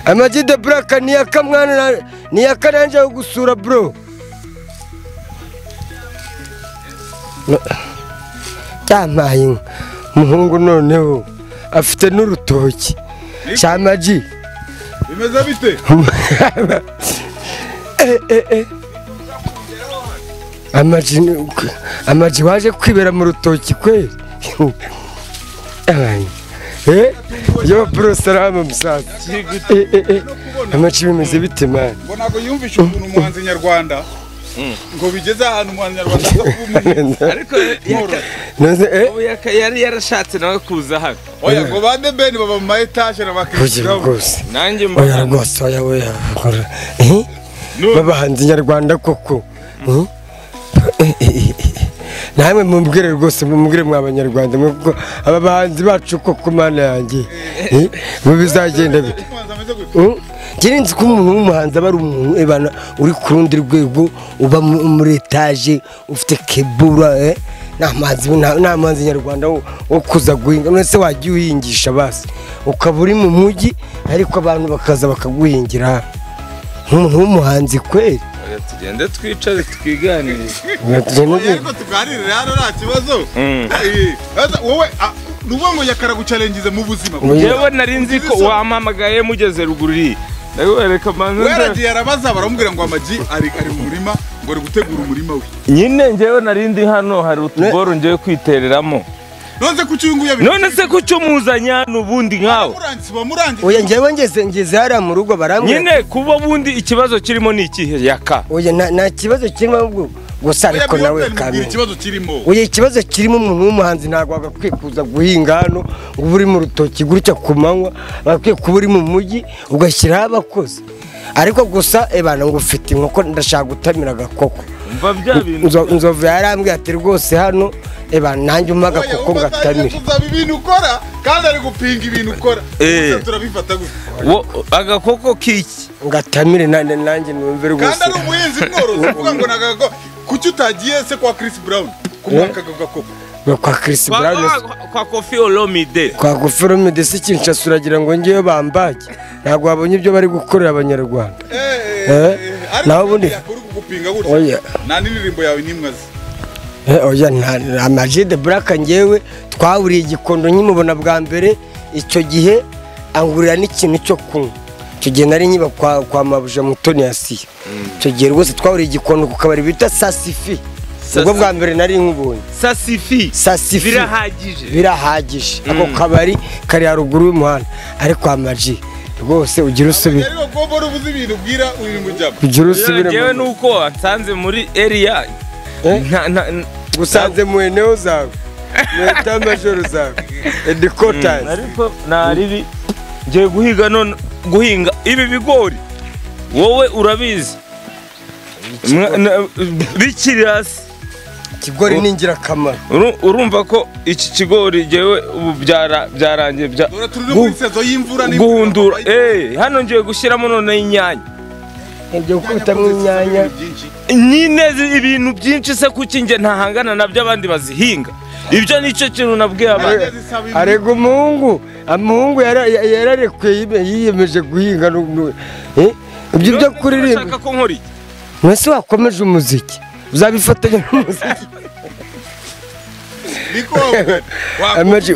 Amagi the Black ni YAKA mwana ni YAKA nanje gusura bro. Cyamaye umuhungu noneho afite n'urutoki. Amagi. Bimeze bite? Amagi waje kwibera mu rutoki kweli. Yo bro salama musaza. Amagi bimeze bite man? Ngo nago yumvishe ukuntu umuhanzi nyarwanda. Ngo bigeze ahantu umuhanzi nyarwanda atakumenya. Ariko YAKA yari yarashatse nawe kuza hano. Oya ngo bande bene baba mu etage n'abakirisitu. Nanjye oya rwose oya. Babahanzi nyarwanda koko. Namwe mumbwire rwose mumbwire mw'abanyarwanda kuko aba bahanzi bacu koko mana yanjye bizagenda bite kirinzi ko umuntu w'umuhanzi aba ari umuntu ebana uri ku rundi rwego uba muri etage ufite kebura n'amazi nyarwanda wo kuza guhinga none se wagiye uhingisha basi ukaba uri mu mujyi ariko abantu bakaza bakaguhingira nk'umuntu w'umuhanzi kweli. Tugende twicare twiganire. Ariko tuganire hano nta kibazo. Wowe nuvuga ngo yakara guchallengize mu buzima. Yewe narinzi ko wampamagaye mugeze rugururi. Ndawereka manze. Weragiye arabaza baramubwira ngo Amagi ari mu murima ngo ari gutegura umurima we. Nyine njewe narindi hano hari utuboro njewe kwitereramo. None se kucumuzanya nubundi nkawe. Oya njewe ngeze hara mu rugo barambwira. Nyine kuba bundi ikibazo kirimo ni ikihe YAKA? Oya nta kibazo kirimo gusa ariko nawe kamwe. Ikibazo kirimo. Oya ikibazo kirimo umuntu w'umuhanzi ntago agakwiye kuza guhinga hano ngo uri mu rutoki gutya ku manywa bakwiye kuba uri mu mujyi ugashyiraho abakozi. Ariko gusa ebana ngo ufite inkoko ndashaka gutamira agakoko. Umva bya bintu. Nzove yarambwiye ati rwose hano eba nanjye umaga koko ngatamira. Tuzaba ibintu ukora kandi ari gupinga ibintu ukora. Turabifata gute? Agakoko kiki ngatamire nanjye numve rwose. Kandi ari umuhinzi mworozi uvuga ngo nagako kuki utagiye se kwa Chris Brown kumwaka agakoko. Kwa Chris Brown kwa Kofi Olomide. Kwa Kofi Olomide si Kinshasa uragira ngo ngiye bambage. Ntabwo babonye ibyo bari gukorera abanyarwanda. Naho bundi gupinga gutya. Nta n'indirimbo yawe nimwaze. Oya Amagi the Black ngewe twahuriye igikondo nkimubona bwa mbere icyo gihe angurira n'ikintu cyo kunywa. Icyo gihe nari nyiba kwa Mabuja Mutoni Asiya. Icyo gihe rwose twahuriye igikondo ku kabari bita Sasifi. Ubwo bwa mbere nari nkubonye. Sasifi birahagije. Ako kabari kari haruguru y'umuhanda ariko Amagi rwose ugira usubira. Ariko ko bora ubuze ibintu bwira uri mu jabo. Ugira usubira. Ngewe nuko ansanze muri area gusanze mu eneo zawe mweta majoro zawe edikotas ariko naribi ngiye guhinga ibi bigori wowe urabizi bikirasi ikigori ni ingirakamaro. Urumva ko iki kigori ngewe ubu byarangiye guhundura hano ngiye gushyiramo none inyanya. Ibyo kutamwe inyanya nyine ibintu byinshi se kuki nge ntahangana nabyo abandi bazihinga. Ibyo nicyo kintu nabwiye abantu. Arego umuhungu yararekuye yiyemeje guhinga ibyo byo kuririmba. Ushaka ko nkori mwese wakomeje umuziki uzabifatanya n'umuziki. Amagi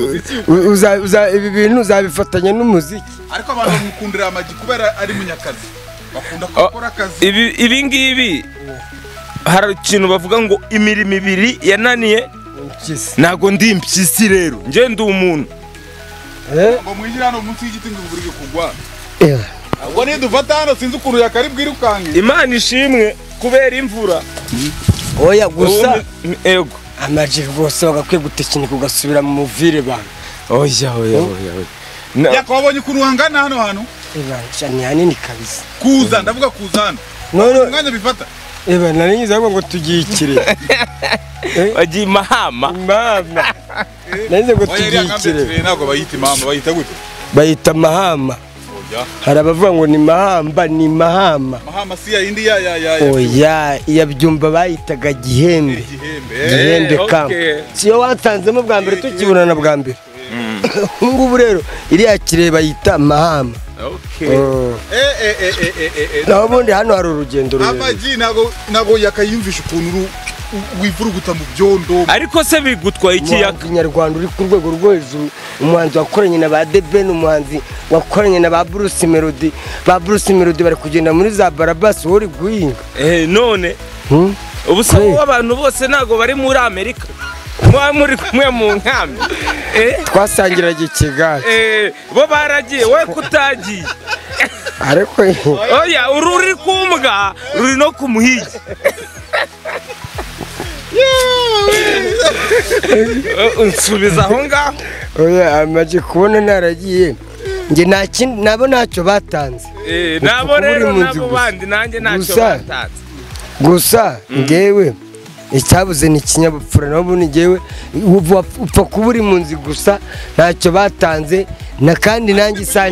ibi bintu uzabifatanya n'umuziki. Ariko abantu mukundira Amagi kubera ari munyakazi. Bakunda gukora akazi. Ibi ngibi hari ikintu bavuga ngo imirimo ibiri yananiye nago ndi impyisi rero nje ndi umuntu. Ngo mwijira hano munsi y'igiti ngo burige kugwa. Ngo ni dufata hano sinzi ukuntu yakari bwirukange. Imana ishimwe kubera imvura. Oya gusa ego Amagi rwose bagakwiye gutekinika ugasubira mu muvire bana. Oya. Yakwabonye ukuntu wangana hano. Ni hanini kabisa. Kuza ndavuga kuzana. Mwanya bifata. Nari nyiza ngo tugikire. Bagiye mahama. Neze ngo tugikire. Ntabwo bayita imahama bayita gute? Bayita mahama. Hari abavuga ngo ni mahamba ni mahama. Mahama si ya indi ya. Oya yabyumba bayitaga gihembe. Gihembe kamp. Siyo watanzemo bwa mbere tukibonana bwa mbere. Ngubu rero iriya kireba yita mahama. okay. naho ubundi hano hari urugendo rurerure. Amagi nago yakayumvisha ukuntu wivuruguta mu byondo. Ariko se bigutwaye iki Yaka? Nyarwanda uri ku rwego rwo hejuru, umuhanzi wakoranye na ba The Ben, umuhanzi wakoranye na ba Bruce Melody, bari kugenda muri za Barabas uri guhinga. None ubu se abantu bose nago bari muri Amerika muri kumwe mu nkambi twasangiraga ikigali bo baragiye we kutagiye ariko oya ururi kumbwa ruri no kumuhigi unsubiza aho ngaho. oya Amagi kubona naragiye nge nabo ntacyo batanze nabo rero nabo bandi nanjye ntacyo batanze gusa ngewe icyabuze ni ikinyabupfura, nabo ni ngewe upfa kuba uri mu nzi gusa ntacyo batanze na kandi nanjye isa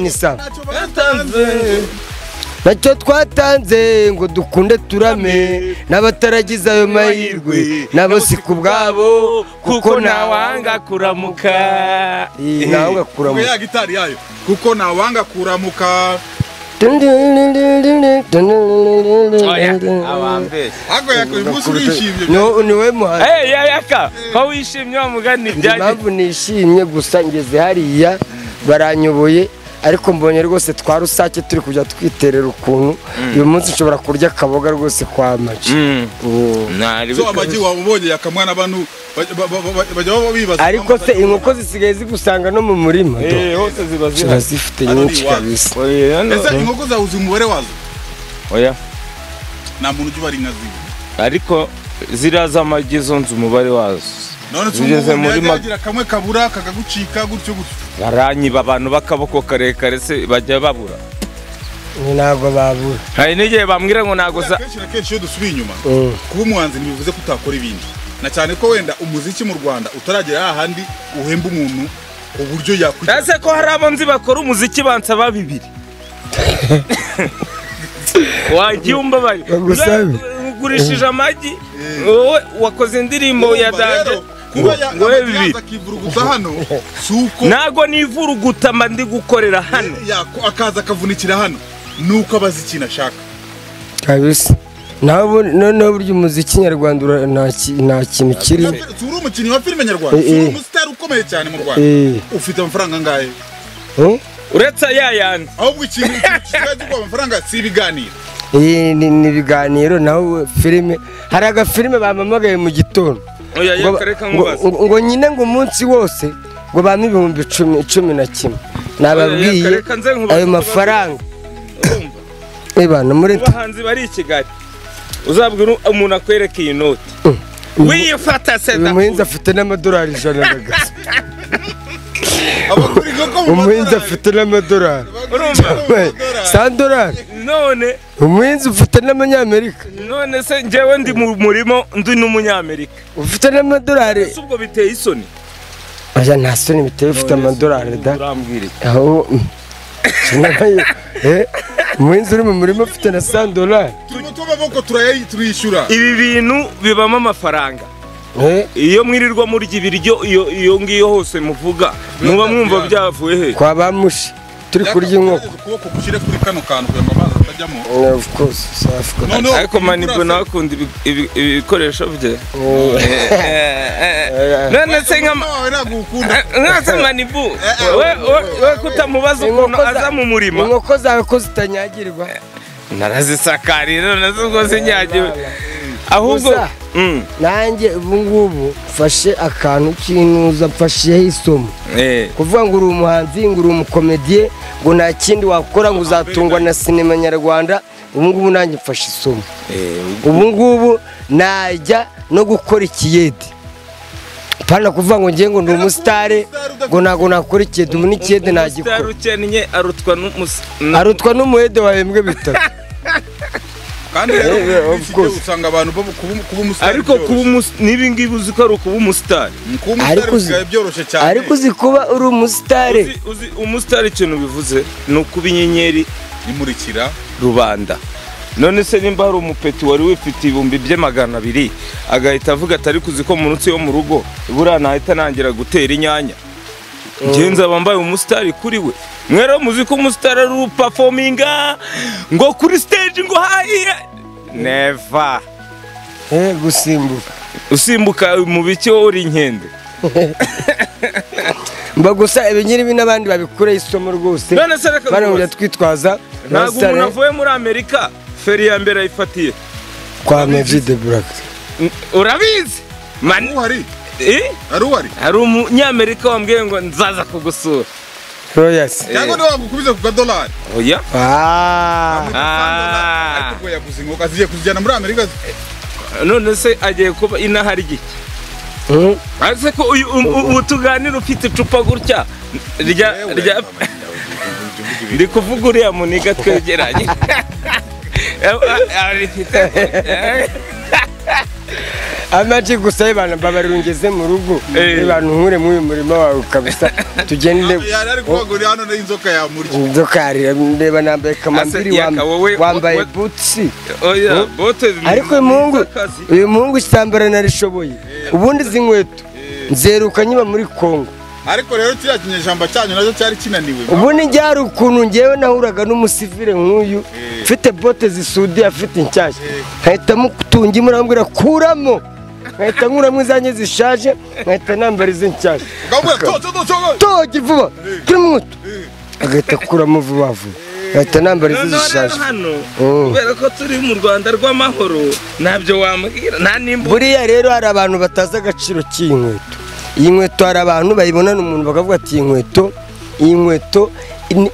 ntacyo twatanze ngo dukunde turame n'abataragize ayo mahirwe nabo si ku bwabo kuko ntawanga kuramuka. ntawanga kuramuka ya gitari yayo kuko ntawanga kuramuka. niwe muhanzi Yaka ko wishimye wa mugani impamvu nishimye gusa ngeze hariya baranyoboye ariko mbonye rwose twa rusake turi kujya twiterera ukuntu uyu munsi nshobora kurya akaboga rwose kwa Amagi. So Amagi wabonye yakamwana abantu bajya bibaza ariko se inkoko zisigaye zigusanga no mu murima hose ziba zifite nyinshi kabisa. ese inkoko zawuzi umubare wazo? Oya nta muntu ujya ubara inka ziwe ariko ziraza Amagi zonze umubare wazo. none tugeze muri magira kamwe kabura kakagucika gutyo baranyiba abantu bakaboko karekare se bajya babura ntabwo babura. hari n'igihe bambwira ngo ntago kenshi iyo dusubiye inyuma kuba umuhanzi ntibivuze ko utakora ibindi, na cyane ko wenda umuziki mu Rwanda utaragera ahandi uhemba umuntu uburyo yakwita. ese ko hari abo nzi bakora umuziki bansaba bibiri wagiye umbabaye ugurishije Amagi wowe wakoze indirimbo ya Dade kuba yakivuruguta hano suko nago nivuruguta mba ndi gukorera hano akaza akavunikira hano nuko abazikina ashaka kabisa. noneho burya umuziki nyarwanda nta kintu kirimo. turi umukinnyi wa filime nyarwanda, turi umusitari ukomeye cyane mu Rwanda. ufite amafaranga angahe uretse yayandi? ahubwo ikintu kizagira amafaranga si ibiganiro. ni ibiganiro naho filime. hari agafilime bamamagaye mu gitondo ngo nyine ngo umunsi wose ngo bampe ibihumbi 11. nababwiye ayo mafaranga ebana muri abahanzi bari i Kigali uzabwira umuntu akwereka iyi noti wiyifata se umuhinzi afite n'amadolari 100 gasa umuhinzi afite n'amadolari $100 none umuhinzi ufite n'amanyamerika. none se njyewe ndi mu murimo ndi n'umunyamerika ufite n'amadolari. ubwo biteye isoni? oya nta soni biteye ufite amadolari da. aho umuhinzi uri mu murimo ufite na $100. amaboko turayishyura. ibi bintu bibamo amafaranga. iyo mwirirwa murya ibiryo iyo ngiyo hose muvuga muba mwumva byavuye he? kwa bamushi turi kurya inkoko ukuboko gushyire kuri kano kantu kugira ngo amazi atajyamo. of course ariko manibu nakunda ibikoresho bye. none se nka manibu we kutamubaza ukuntu aza mu murima. inkoko zawe ko zitanyagirwa narazisakarira nazo ngo zinyagiwe ahubwo nanjye ubu ngubu mfashe akantu k'inuza mfasheho isomo kuvuga ngo uri umuhanzi ngo uri umukomediye ngo nta kindi wakora ngo uzatungwa na sinema nyarwanda. ubu ngubu nanjye mfashe isomo. ubu ngubu najya no gukora ikiyede pana kuvuga ngo ngiye ngo ndi umusitari ngo ntago nakora ikiyede. ubu n'ikiyede nagikora. arutwa n'umuhede wahembwe bitatu. kandi rero usanga abantu kuba umusitari ariko nibi ngibi uzi ko ari ukuba umusitari. byoroshye cyane. ariko uzi kuba uri umusitari. uzi umusitari ikintu bivuze ni ukuba inyenyeri imurikira rubanda. none se nimba hari umupeti wari wifite ibihumbi 200 agahita avuga ati ariko uzi ko mu nutsi yo mu rugo buriya nahita nangira gutera inyanya ngenza bambaye umusitari kuri we mwero muzi ko umusitari ari uperforminga ngo kuri stage ngo hayiye never gusimbuka usimbuka mu biki wowe uri inkende mba gusa ibinyiri n'abandi babikure isomo rwose bano twitwaza ntabwo umuntu avuye muri Amerika feri ya mbere ayifatiye kwa Amagi de Black urabizi mani hari umunyamerika wambwiye ngo nzaza kugusura yes cyangwa niba wagukubiza ku $1 oya ariko yaguze ngo aziye kujyana muri Amerika none se agiye kuba inahari giki ariko ko utuganira ufite icupa gutya rya ndi kuvuga uriya muniga twegeranye Amagi gusa ibana babarungeze mu rugo abantu nkure mu murima wawe kabisa tugende yari kubagura hano n'inzoka yamurya inzoka yari ndeba nambaye kamambiri wambaye butsi oya bote ariko uyu muhungu istambara narishoboye ubundi zinkweto nzeruka nyiba muri Kongo ariko rero kiriya kinyejamba cyanyu nazo cyari kinaniwe ubundi njyari ukuntu ngewe nahuraga n'umusivile nk'uyu mfite bote zisudiye afite inshyashya nkahita mutungi murambwira kuramo nkahita nkuramo izanjye zishaje nkahita nambara izi nshyashya togi vuba kuri muto agahita akuramo vuba vuba nkahita nambara izi zishaje kubera ko turi mu Rwanda rw'amahoro ntabyo wambwira nta nimba buriya rero hari abantu batazi agaciro k'inkweto iyi nkweto hari abantu bayibonana umuntu bakavuga ati iyi nkweto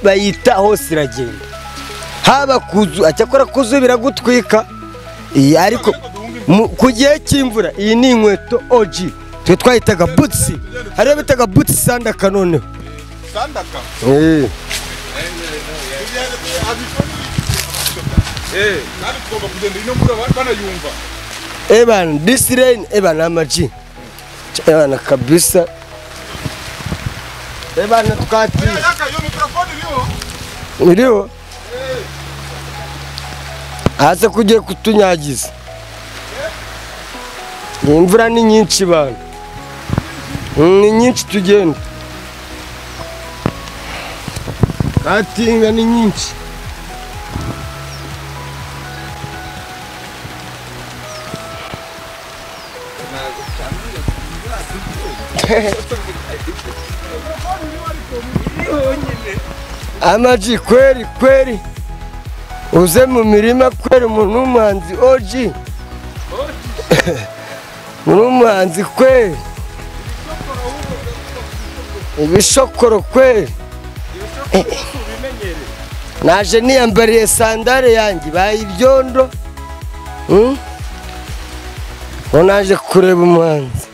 bayita hose iragenda haba kuzu acyakora kuzu biragutwika ariko ku gihe cy'imvura iyi ni inkweto OG twe twayitaga butsi hariyo bitaga butsi sandaka noneho sandaka kandi tugomba kugenda ino mvura banayumva ebana this rain ebana Amagi ebana kabisa ebana twati yo mikrofone iriho hasi kugiye kutunyagiza imvura ni nyinshi bana ni nyinshi tugenda katinga ni nyinshi Amagi kweri uze mu mirima kweri umuntu w'umuhanzi OG umuhanzi kweri ibishokoro kweri naje niyambariye sandare yanjye baye ibyondo ngo naje kureba umuhanzi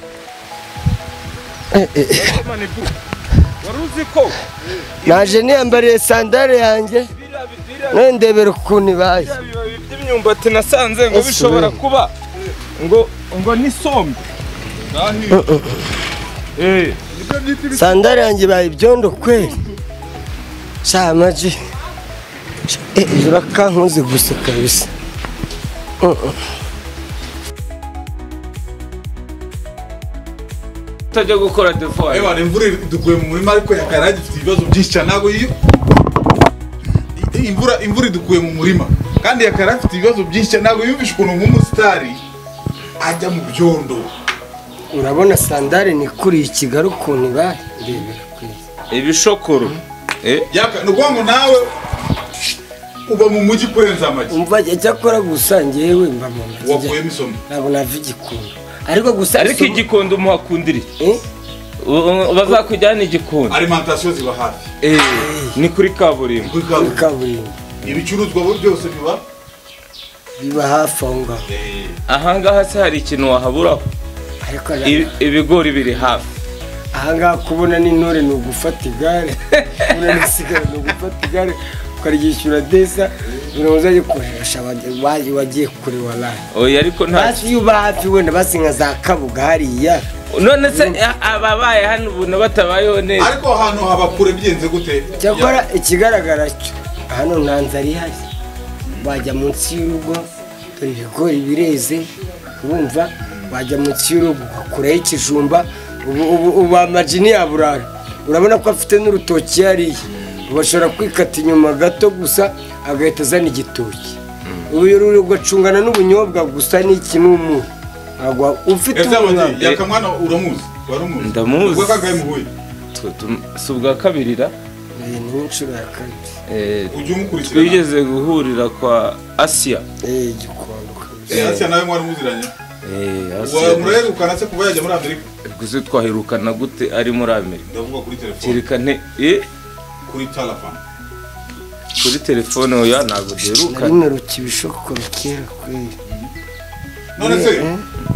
naje niyambariye sandare yanjye ndebera ukuntu ibaye by'imyumbati nasanze ngo bishobora kuba ngo ni sombe sandare yanjye baye ibyondo kweri sha Amagi urakankuze gusa kabisa utajya gukora devoir imvura dukuye mu murima ariko yakara gifite ibibazo byinshi cyane ntabwo imvura dukuye mu murima kandi yakara afite ibibazo byinshi cyane ntabwo yumvisha ukuntu nk'umusitari ajya mu byondo urabona sandare ni kuri Kigali ukuntu ibaye ibishokoro YAKA ni ukuvuga ngo nawe uba mu mujyi kurenza Amagi umva cyakora gusa ngewe mba mu mujyi wakuyemo isomo ntabwo nava igikondo ariko igikondo muhakundira bazakujyana igikondo alimentation ziba hafi ni kuri kaburimbo ibicuruzwa byose biba hafi aho ngaho ahangaha se hari ikintu wahaburaho ibigori biri hafi ahangaha kubona n'intore ni ugufata igare kubona n'isigara ni ugufata igare ukaryishyura desa bino uzajya koresha wagiye kure walahi oya ariko nta basi uba hafi wenda basi nka za Kabuga hariya none se ababaye hano ubu batabayeho neza ariko hano haba kure byenze gute cyakora ikigaragara cyo hano nta nzara ihari wajya munsi y'urugo dore ibigori bireze urumva wajya munsi y'urugo ukuraho ikijumba ubu Amagi ntiyaburara urabona ko afite n'urutoki yariye bashobora kwikata inyuma gato gusa agahita azana igitoki uyu rugacungana n'ubunyobwa gusa n'iki n'umunyu ntabwo ufite umunyu yakamwana uramuzi warumuzi ndamuzi ubwo kagaye muhuye si ubwa kabirira ni inshuro ya kabiri ujye umukurikira twigeze guhurira kwa Asia igikondo kabisa Asia nawe mwari muziranye Asia muraherukana se kuva yajya muri Amerika gusa twaherukana gute ari muri Amerika ndavuga kuri telefone cyerekane kuri telefone kuri telefone oya ntabwo duherukana narimeruka ibishokoro kera kweli none se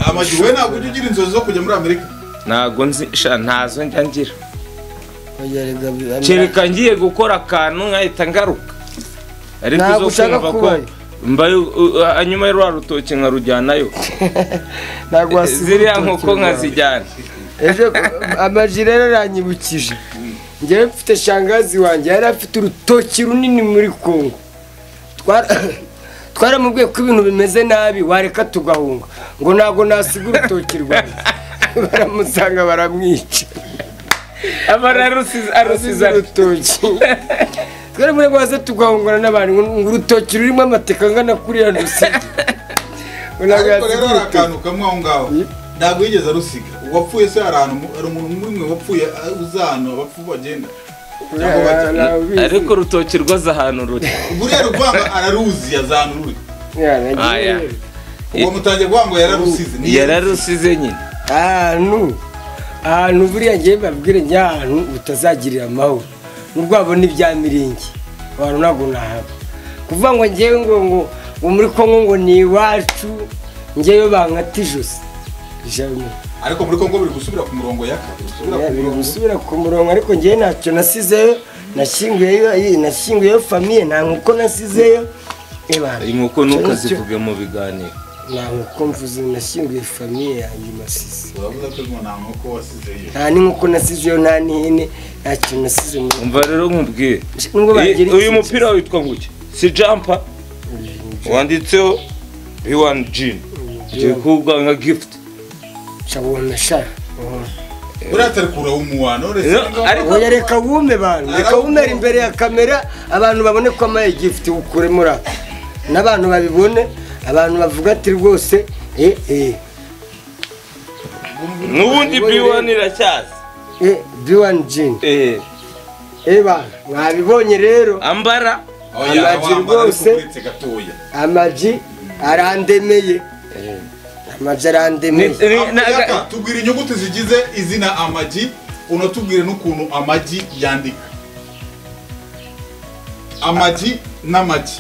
Amagi we ntabwo ujya ugira inzozi zo kujya muri Amerika ntabwo nzi ntazo njya ngira kereka ngiye gukora akantu nkahita ngaruka ariko zo kumva ko mbaye hanyuma y'urwa rutoki nkarujyanayo ziriya nkoko nkazijyana ejo Amagi rero aranyibukije njyewe mfite shangazi wanjye yari afite urutoki runini muri Kongo twaramubwiye ko ibintu bimeze nabi wareka tugahunga ngo ntabwo nasiga urutoki rwanjye baramusanga baramwica arusiza urutoki twari muri rwaza tugahungana n'abantu ngo urutoki rurimo amateka angana kuriya ndusiga ariko rero hari akantu kamwe aho ngaho ntabwo yigeze arusiga uwapfuye se hari umuntu muri mwe wapfuye uzano abapfu bagenda ariko urutoki rwaza ahantu ruri buriya ruvanga araruzi yazana ruri uwo mutangiye kuvuga ngo yararusize nyine ahantu buriya ngiye babwire njye ahantu utazagirira amahoro n'urwabo n'ibya mirenge abantu ntabwo nahaba kuvuga ngo ngewe ngo muri Kongo ngo ni iwacu ngewe bankata ijosi ariko muri Kongo biri gusubira ku murongo biri gusubira ku murongo ariko ngewe ntacyo nasizeyo nashyinguyeyo famiye nta nk'uko nasizeyo inkoko ntukazivuge mu biganiro nta nk'uko mvuze nashyinguye famiye yanjye masize uravuga ko nta nk'uko wasizeyo nta n'inkoko nasizeyo nta n'ihene ntacyo nasize umva rero nkubwiye uyu mupira witwa nguki si jumper wanditseho B1 Jean je kuvuga nka gift chabona sha uratari kura umuwano ariko reka wume bantu reka wumera imbere ya kamera abantu babone ko amaye gift ukure muri n'abantu babibone abantu bavuga ati rwose n'ubundi B1 iracyaza B1 Jean bana mwabibonye rero ambara Amagi rwose Amagi arandemeye Amagi arandemeye tubwira inyuguti zigize izina Amagi unatubwire n'ukuntu Amagi yandika Amagi n'Amagi